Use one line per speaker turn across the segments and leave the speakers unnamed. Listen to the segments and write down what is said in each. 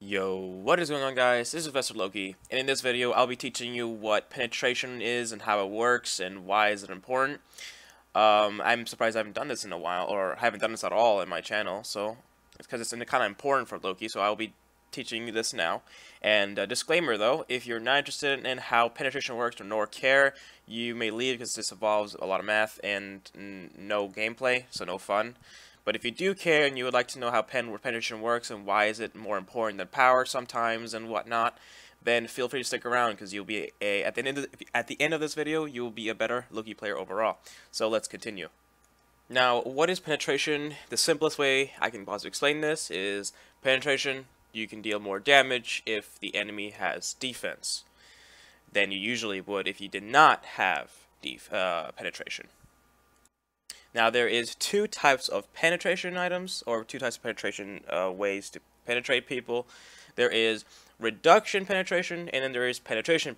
Yo, what is going on, guys? This is Professor Loki, and in this video I'll be teaching you what penetration is and how it works and why is it important. I'm surprised I haven't done this in a while, or haven't done this at all in my channel, so it's because it's kind of important for Loki, so I'll be teaching you this now. And disclaimer though, if you're not interested in how penetration works or nor care, you may leave because this involves a lot of math and no gameplay, so no fun. But if you do care and you would like to know how penetration works and why is it more important than power sometimes and whatnot, then feel free to stick around because you'll be at the end of this video you will be a better Loki player overall. So let's continue. Now, what is penetration? The simplest way I can possibly explain this is penetration. You can deal more damage if the enemy has defense than you usually would if you did not have penetration. Now, there is two types of penetration items, or two types of penetration ways to penetrate people. There is reduction penetration, and then there is penetration.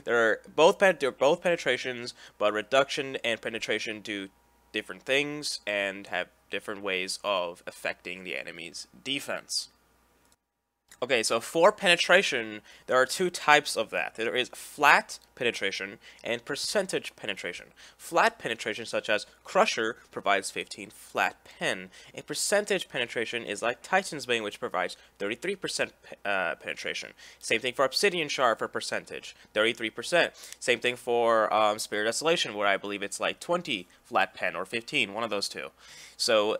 They're both penetrations, but reduction and penetration do different things and have different ways of affecting the enemy's defense. Okay, so for penetration, there are two types of that. There is flat penetration and percentage penetration. Flat penetration, such as Crusher, provides 15 flat pen. And percentage penetration is like Titan's Bane, which provides 33% penetration. Same thing for Obsidian Shard for percentage, 33%. Same thing for Spirit Desolation, where I believe it's like 20 flat pen or 15, one of those two. So,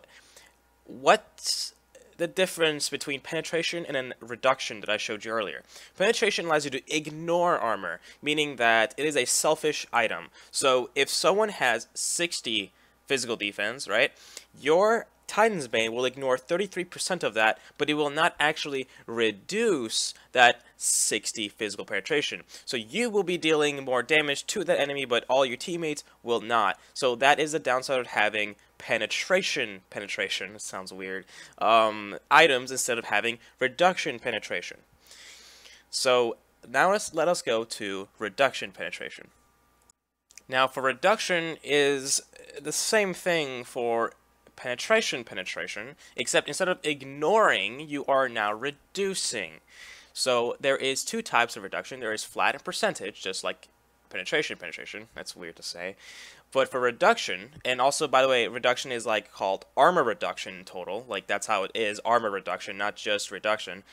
what's the difference between penetration and then reduction that I showed you earlier? Penetration allows you to ignore armor, meaning that it is a selfish item. So if someone has 60 physical defense, right, your Titan's Bane will ignore 33% of that, but it will not actually reduce that 60 physical penetration. So you will be dealing more damage to that enemy, but all your teammates will not. So that is the downside of having penetration, it sounds weird, items instead of having reduction penetration. So now let us go to reduction penetration. Now, for reduction is the same thing for penetration, except instead of ignoring, you are now reducing. So there is two types of reduction. There is flat and percentage, just like penetration, that's weird to say. But for reduction, and also, by the way, reduction is like called armor reduction in total. Like, that's how it is, armor reduction, not just reduction.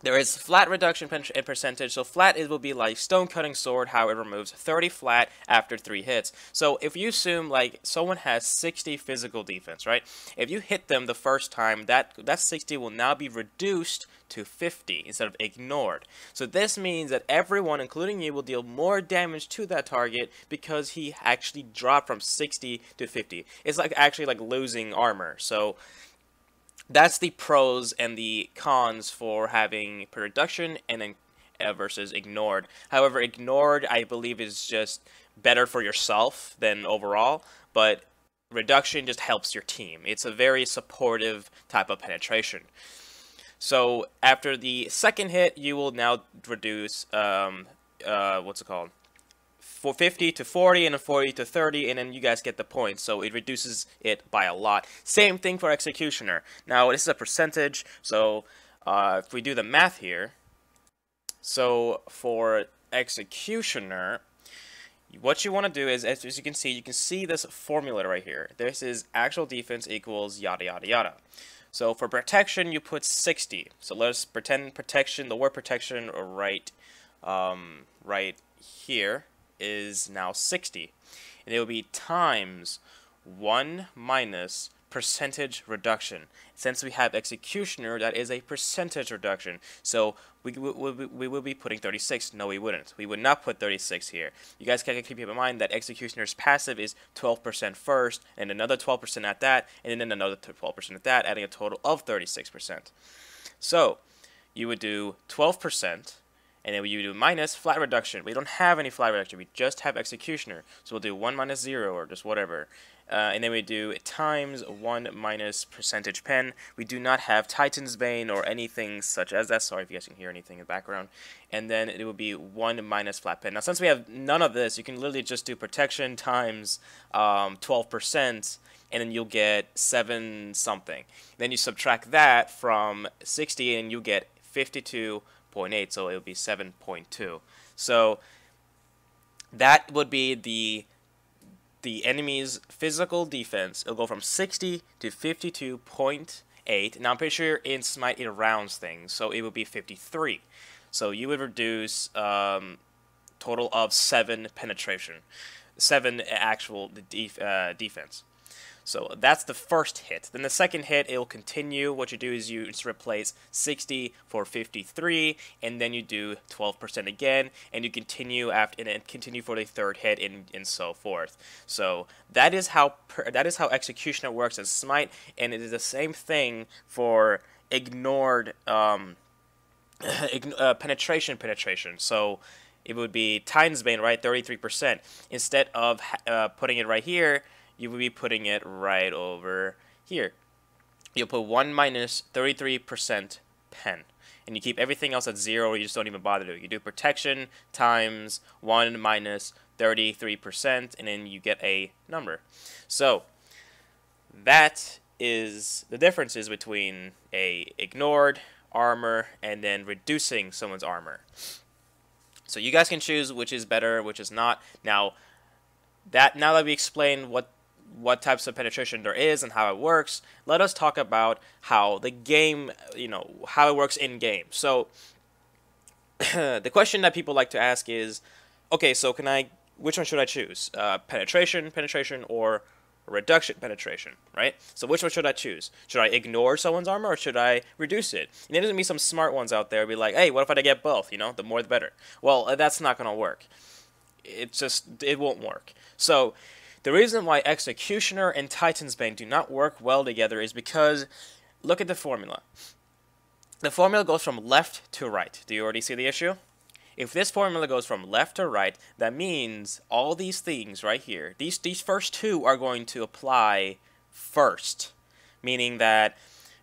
There is flat reduction and percentage. So flat, it will be like Stone Cutting Sword, how it removes 30 flat after 3 hits. So if you assume like someone has 60 physical defense, right? If you hit them the first time, that 60 will now be reduced to 50 instead of ignored. So this means that everyone, including you, will deal more damage to that target because he actually dropped from 60 to 50. It's like actually like losing armor. So that's the pros and the cons for having reduction and then versus ignored. However, ignored, I believe, is just better for yourself than overall, but reduction just helps your team. It's a very supportive type of penetration. So after the second hit, you will now reduce what's it called? 50 to 40 and then 40 to 30, and then you guys get the point. So it reduces it by a lot. Same thing for Executioner. Now this is a percentage, so if we do the math here, so for Executioner, what you want to do is, as you can see this formula right here. This is actual defense equals yada yada yada. So for protection, you put 60. So let's pretend protection, the word protection right here is now 60, and it will be times 1 minus percentage reduction. Since we have Executioner, that is a percentage reduction, so we will be putting 36. No, we wouldn't. We would not put 36 here. You guys can keep in mind that Executioner's passive is 12% first, and another 12% at that, and then another 12% at that, adding a total of 36%. So you would do 12%, and then you do minus flat reduction. We don't have any flat reduction. We just have Executioner. So we'll do 1 minus 0 or just whatever. and then we do times 1 minus percentage pen. We do not have Titan's Bane or anything such as that. Sorry if you guys can hear anything in the background. And then it will be 1 minus flat pen. Now, since we have none of this, you can literally just do protection times 12%, and then you'll get 7 something. Then you subtract that from 60, and you get 52.8, so it would be 7.2. So that would be the enemy's physical defense. It'll go from 60 to 52.8. Now I'm pretty sure in Smite it rounds things, so it would be 53. So you would reduce total of 7 penetration, 7 actual defense. So that's the first hit. Then the second hit, it will continue. What you do is you just replace 60 for 53, and then you do 12% again, and you continue after, and then continue for the third hit, and so forth. So that is how Executioner works in Smite, and it is the same thing for ignored penetration. So it would be Titan's Bane, right? 33%. Instead of putting it right here, you will be putting it right over here. You'll put 1 minus 33% pen. And you keep everything else at 0, or you just don't even bother to do it. You do protection times 1 minus 33%, and then you get a number. So that is the differences between a ignored armor and then reducing someone's armor. So you guys can choose which is better, which is not. Now that we explained what types of penetration there is and how it works, let us talk about how the game, how it works in game. So the question that people like to ask is, okay, so which one should I choose? Penetration, or reduction penetration, right? So which one should I choose? Should I ignore someone's armor, or should I reduce it? And there's gonna be some smart ones out there be like, hey, what if I get both? The more the better. Well, that's not gonna work. It won't work. So the reason why Executioner and Titan's Bane do not work well together is because, look at the formula. The formula goes from left to right. Do you already see the issue? If this formula goes from left to right, that means all these things right here, these first two are going to apply first, meaning that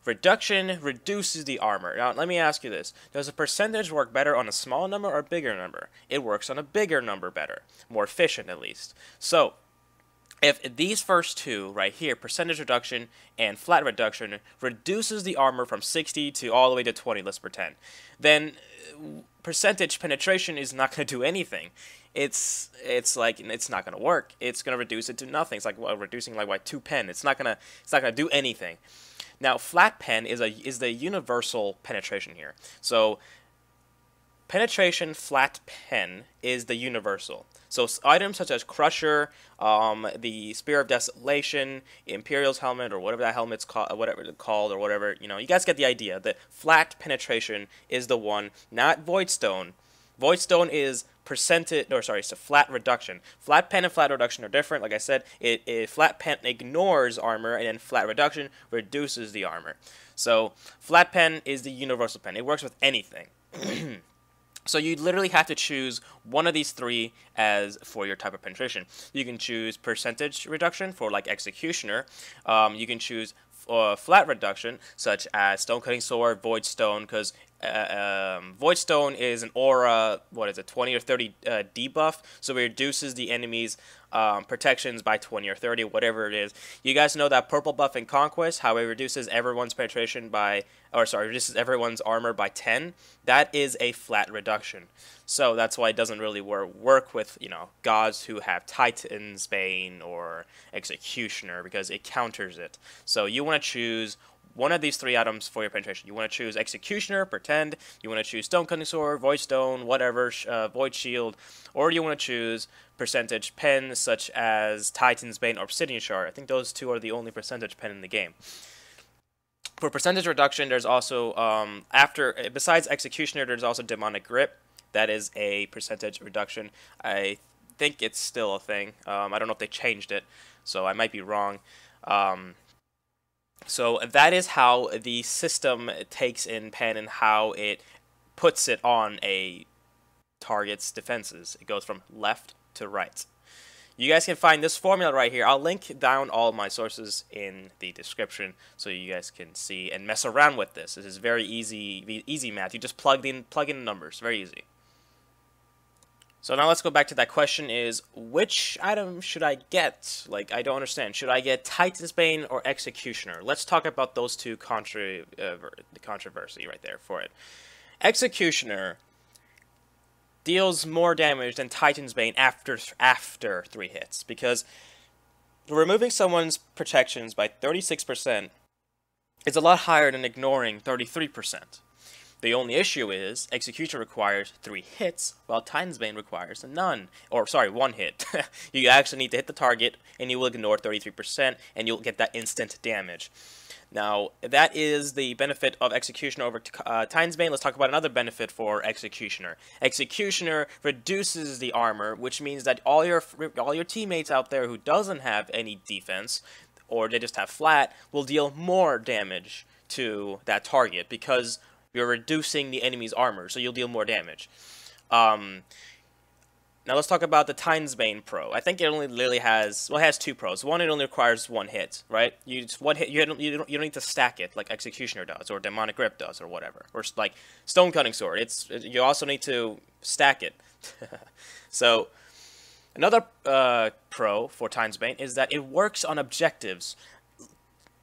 reduction reduces the armor. Now, let me ask you this. Does a percentage work better on a small number or a bigger number? It works on a bigger number better, more efficient at least. So if these first two right here, percentage reduction and flat reduction, reduces the armor from 60 to all the way to 20, let's pretend, then percentage penetration is not going to do anything. It's not going to work. It's going to reduce it to nothing. It's like reducing like 2 pen. It's not going to do anything. Now, flat pen is the universal penetration here. So penetration flat pen is the universal. So items such as Crusher, the Spear of Desolation, Imperial's helmet, or whatever that helmet's called, you guys get the idea. The flat penetration is the one, not Voidstone. Voidstone is it's a flat reduction. Flat pen and flat reduction are different. Like I said, flat pen ignores armor, and then flat reduction reduces the armor. So flat pen is the universal pen. It works with anything. So you literally have to choose one of these three as for your type of penetration. You can choose percentage reduction for like Executioner. You can choose flat reduction such as Stone Cutting Sword, Voidstone, because Voidstone is an aura, 20 or 30 debuff, so it reduces the enemy's protections by 20 or 30, whatever it is. You guys know that purple buff in Conquest, how it reduces everyone's penetration reduces everyone's armor by 10. That is a flat reduction. So that's why it doesn't really work with, gods who have Titan's Bane or Executioner, because it counters it. So you want to choose one of these three items for your penetration. You want to choose Executioner, pretend. You want to choose Stone Cutting Sword, Voidstone, whatever, Void Shield, or you want to choose percentage pen such as Titan's Bane or Obsidian Shard. I think those two are the only percentage pen in the game. For percentage reduction, there's also, besides Executioner, there's also Demonic Grip. That is a percentage reduction. I think it's still a thing. I don't know if they changed it, so I might be wrong. So that is how the system takes in pen and how it puts it on a target's defenses. It goes from left to right. You guys can find this formula right here. I'll link down all my sources in the description so you guys can see and mess around with this. This is very easy math. You just plug in the numbers. Very easy. So now let's go back to that question is, which item should I get? Like, I don't understand. Should I get Titan's Bane or Executioner? Let's talk about those two the controversy right there for it. Executioner deals more damage than Titan's Bane after 3 hits, because removing someone's protections by 36% is a lot higher than ignoring 33%. The only issue is Executioner requires 3 hits, while Titan's Bane requires none. Or, sorry, 1 hit. You actually need to hit the target, and you will ignore 33%, and you'll get that instant damage. Now, that is the benefit of Executioner over Titan's Bane. Let's talk about another benefit for Executioner. Executioner reduces the armor, which means that all your teammates out there who doesn't have any defense, or they just have flat, will deal more damage to that target, because you're reducing the enemy's armor, so you'll deal more damage. Now let's talk about the Titan's Bane Pro. I think it only literally has, well, it has 2 pros. One, it only requires 1 hit, right? You just 1 hit. You don't need to stack it like Executioner does, or Demonic Grip does, or whatever, or like Stone Cutting Sword. You also need to stack it. So another pro for Titan's Bane is that it works on objectives.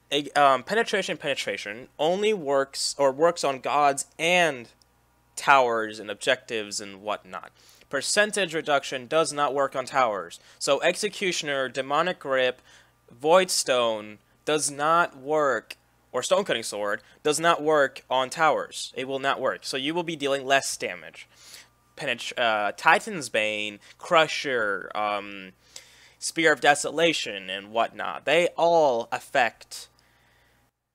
Penetration only works on gods and towers and objectives and whatnot. Percentage reduction does not work on towers. So Executioner, Demonic Grip, Void Stone does not work, or Stone Cutting Sword does not work on towers. It will not work. So you will be dealing less damage. Titan's Bane, Crusher, Spear of Desolation, and whatnot, they all affect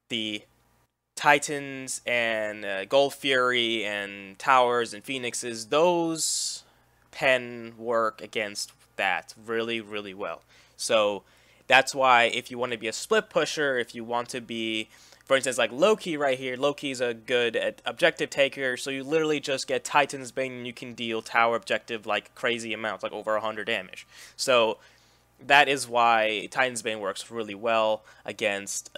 the Titans and Gold Fury and Towers and Phoenixes. Those pen work against that really, really well. So that's why if you want to be a split pusher, if you want to be, for instance, like Loki right here, Loki's a good objective taker, so you literally just get Titan's Bane and you can deal tower objective like crazy amounts, like over 100 damage. So that is why Titan's Bane works really well against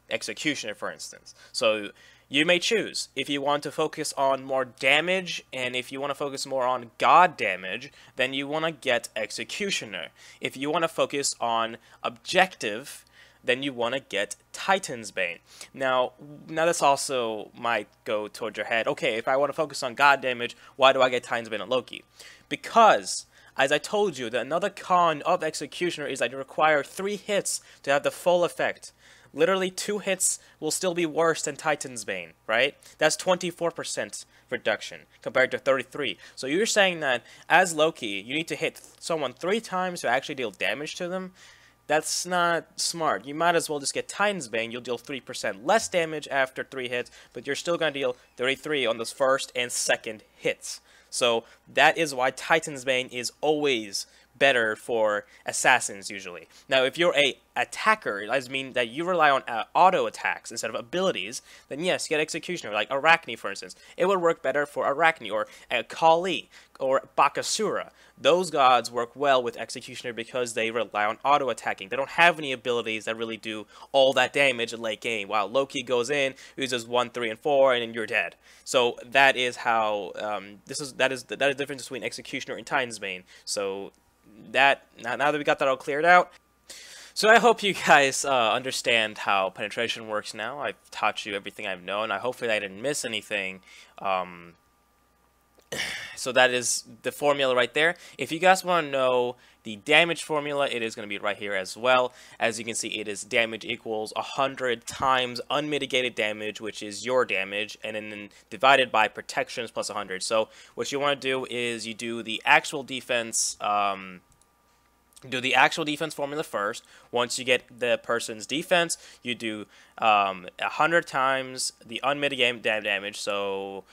Executioner, for instance. So you may choose if you want to focus on more damage, and if you want to focus more on god damage, then you want to get Executioner. If you want to focus on objective, then you want to get Titan's Bane. Now this also might go towards your head, okay, if I want to focus on god damage, why do I get Titan's Bane on Loki? Because, as I told you, another con of Executioner is that you require 3 hits to have the full effect. Literally 2 hits will still be worse than Titan's Bane, right? That's 24% reduction compared to 33. So you're saying that as Loki, you need to hit someone 3 times to actually deal damage to them? That's not smart. You might as well just get Titan's Bane. You'll deal 3% less damage after 3 hits, but you're still going to deal 33 on those first and second hits. So that is why Titan's Bane is always better for assassins usually. Now, if you're a attacker, that means that you rely on auto attacks instead of abilities, then yes, get Executioner, like Arachne, for instance. It would work better for Arachne, or Kali, or Bakasura. Those gods work well with Executioner because they rely on auto attacking. They don't have any abilities that really do all that damage in late game, while Loki goes in, uses 1, 3, and 4, and then you're dead. So that is how that is the difference between Executioner and Titan's Bane. So now that we got that all cleared out, so I hope you guys understand how penetration works now. I've taught you everything I've known. Hopefully I didn't miss anything. So that is the formula right there. If you guys want to know the damage formula, it is going to be right here as well. As you can see, it is damage equals 100 times unmitigated damage, which is your damage, and then divided by protections plus 100. So what you want to do is you do the actual defense. Do the actual defense formula first. Once you get the person's defense, you do 100 times the unmitigated damage. So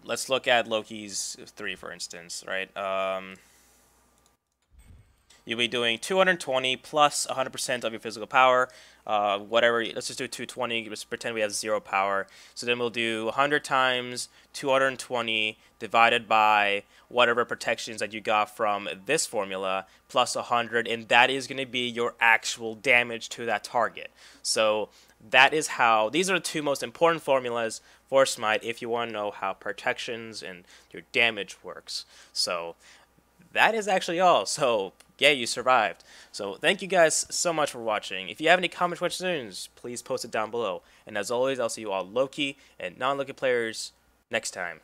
let's look at Loki's 3, for instance, right? you'll be doing 220 plus 100% of your physical power. Whatever, let's just do 220, just pretend we have 0 power. So then we'll do 100 times 220 divided by whatever protections that you got from this formula plus 100, and that is going to be your actual damage to that target. So that is how, these are the two most important formulas for Smite if you want to know how protections and your damage works. So that is actually all. So yeah, you survived. So thank you guys so much for watching. If you have any comments, questions, please post it down below. And as always, I'll see you all Loki and non-Loki players next time.